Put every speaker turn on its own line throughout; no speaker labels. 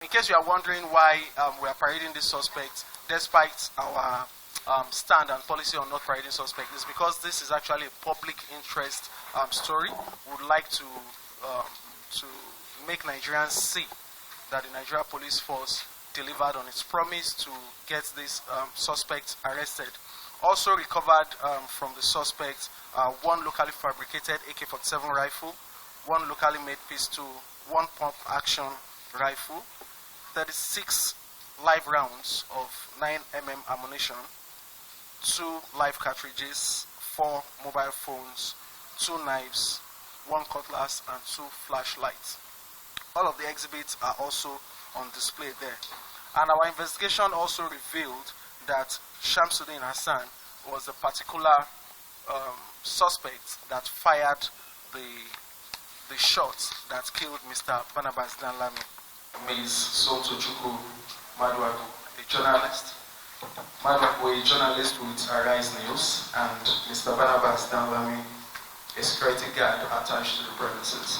In case you are wondering why we are parading this suspect, despite our stand and policy on not parading suspects, is because this is actually a public interest story. We would like to make Nigerians see that the Nigeria police force delivered on its promise to get this suspect arrested. Also recovered from the suspect one locally fabricated AK-47 rifle, one locally made pistol, one pump action rifle, 36 live rounds of 9mm ammunition, 2 live cartridges, 4 mobile phones, 2 knives, 1 cutlass, and 2 flashlights. All of the exhibits are also on display there. And our investigation also revealed that Shamsuddin Hassan was a particular suspect that fired the shot that killed Mr. Barnabas Danlami. Ms. Sotochukwu Maduagu, a journalist. Maduagu, a journalist with Arise News, and Mr. Barnabas Danlami, a security guard attached to the premises.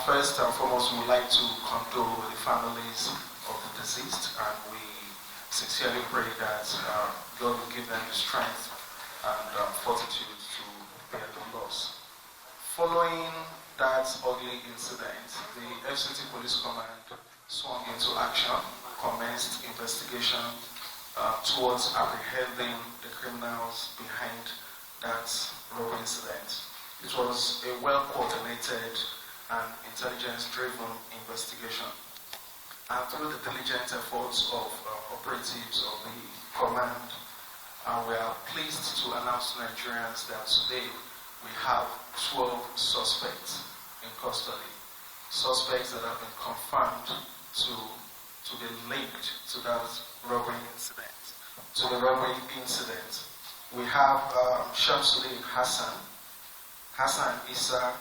First and foremost, we would like to condole with the families of the deceased, and we sincerely pray that God will give them the strength and fortitude to bear the loss. Following that ugly incident, the FCT Police Command swung into action, commenced investigation towards apprehending the criminals behind that robbery incident. It was a well-coordinated and intelligence-driven investigation. And through the diligent efforts of operatives of the command, we are pleased to announce to Nigerians that today we have 12 suspects in custody. Suspects that have been confirmed to be linked to that robbery incident. We have Shamsuddin Hassan, Hassan Isa,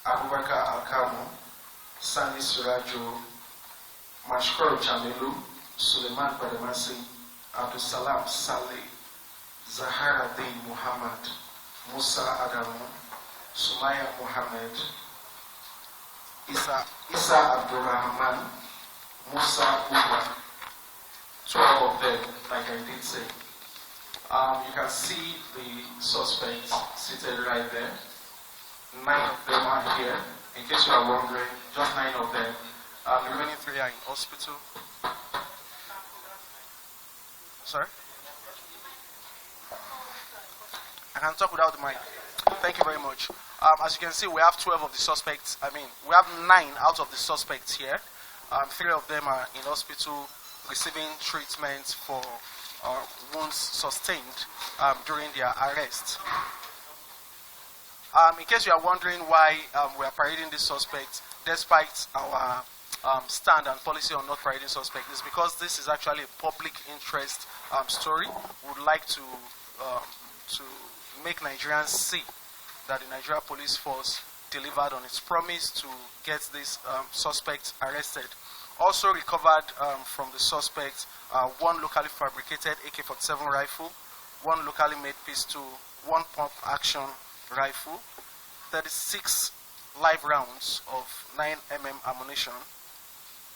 Abubakar Alkamu, Sani Surajo, Mashkor Jamilu, Suleiman Badamasi, Abdul Salam Saleh, Zahara Din Muhammad, Musa Adamu, Sumaya Muhammad, Isa Abdurrahman, Musa Uba, 12 of them, like I did say. You can see the suspects seated right there. 9 of them are here. In case you are wondering, just 9 of them. The remaining 3 are in hospital. Sorry? I can talk without the mic. Thank you very much. As you can see, we have 12 of the suspects. We have 9 out of the suspects here. 3 of them are in hospital receiving treatment for wounds sustained during their arrest. In case you are wondering why we are parading this suspect, despite our stand and policy on not parading suspects, is because this is actually a public interest story. We would like to make Nigerians see that the Nigeria police force delivered on its promise to get this suspect arrested. Also recovered from the suspect one locally fabricated AK-47 rifle, one locally made pistol, one pump action rifle, 36 live rounds of 9mm ammunition,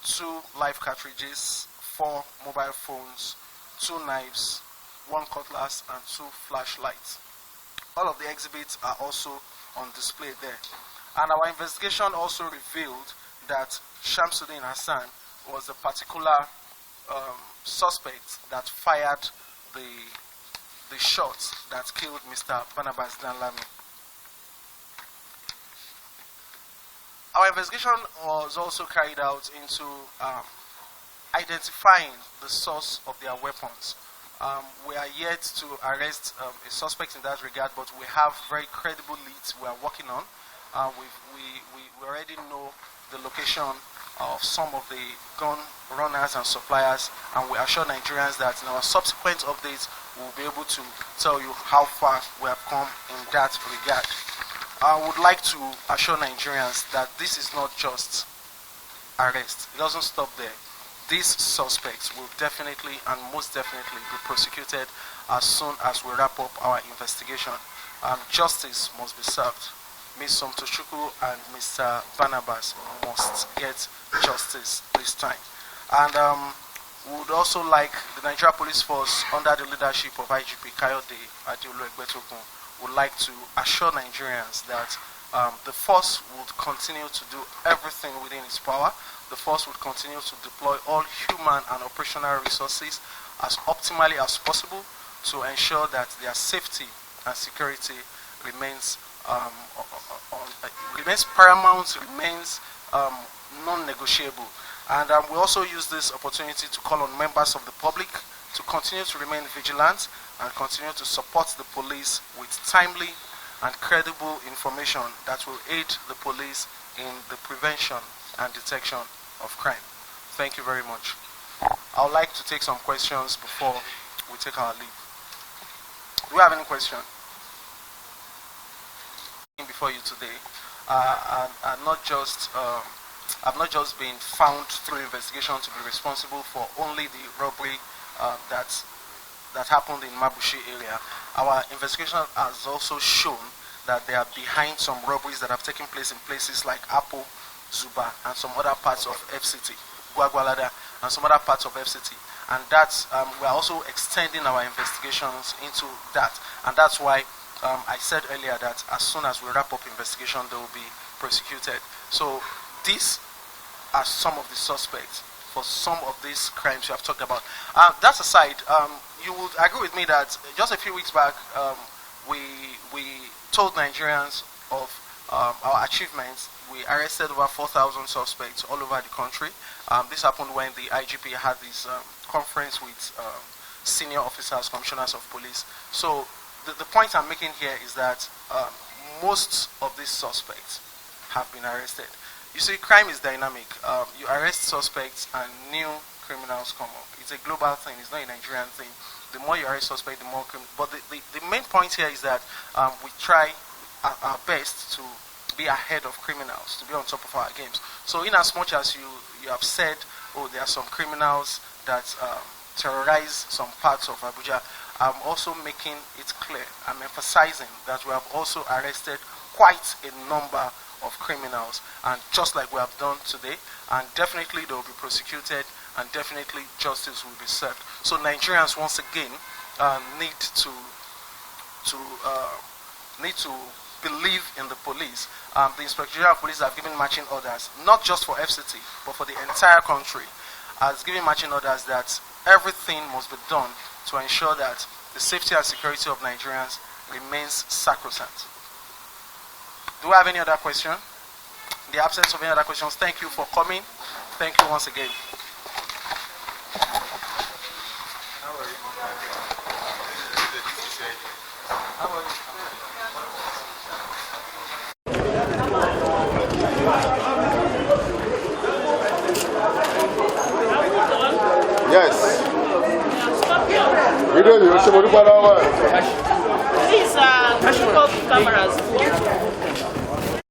2 live cartridges, 4 mobile phones, 2 knives, 1 cutlass, and 2 flashlights. All of the exhibits are also on display there. And our investigation also revealed that Shamsuddin Hassan was a particular suspect that fired the shot that killed Mr. Barnabas Danlami. Our investigation was also carried out into identifying the source of their weapons. We are yet to arrest a suspect in that regard, but we have very credible leads we are working on. We already know the location of some of the gun runners and suppliers, and we assure Nigerians that in our subsequent updates we will be able to tell you how far we have come in that regard. I would like to assure Nigerians that this is not just arrest. It doesn't stop there. These suspects will definitely and most definitely be prosecuted as soon as we wrap up our investigation. Justice must be served. Ms. Somtochukwu and Mr. Barnabas must get justice this time. And we would also like the Nigeria Police Force, under the leadership of IGP Kayode Adeolu-Egbetokun, would like to assure Nigerians that the force would continue to do everything within its power. The force would continue to deploy all human and operational resources as optimally as possible to ensure that their safety and security remains remains paramount, remains non-negotiable. And we also use this opportunity to call on members of the public to continue to remain vigilant and continue to support the police with timely and credible information that will aid the police in the prevention and detection of crime. Thank you very much. I would like to take some questions before we take our leave. Do we have any questions? Before you today, I've not just been found through investigation to be responsible for only the robbery that happened in Mabushi area. Our investigation has also shown that they are behind some robberies that have taken place in places like Apo, Zuba, and some other parts of FCT, Gwagwalada, and some other parts of FCT. And that's we are also extending our investigations into that, and that's why I said earlier that as soon as we wrap up investigation, they will be prosecuted. So these are some of the suspects for some of these crimes you have talked about. That aside, you would agree with me that just a few weeks back, we told Nigerians of our achievements. We arrested over 4,000 suspects all over the country. This happened when the IGP had this conference with senior officers, commissioners of police. So the point I'm making here is that most of these suspects have been arrested. You see, crime is dynamic. You arrest suspects and new criminals come up. It's a global thing. It's not a Nigerian thing. The more you arrest suspects, the more criminals. But the main point here is that we try our best to be ahead of criminals, to be on top of our games. So in as much as you have said, oh, there are some criminals that terrorize some parts of Abuja, I'm also making it clear, I'm emphasizing that we have also arrested quite a number of criminals, and just like we have done today, and definitely they will be prosecuted, and definitely justice will be served. So Nigerians once again need to believe in the police. The Inspector General of Police have given marching orders, not just for FCT, but for the entire country, has given marching orders that everything must be done to ensure that the safety and security of Nigerians remains sacrosanct. Do we have any other question? In the absence of any other questions, thank you for coming. Thank you once again.
Yes. We don't know.
Please, pick up cameras.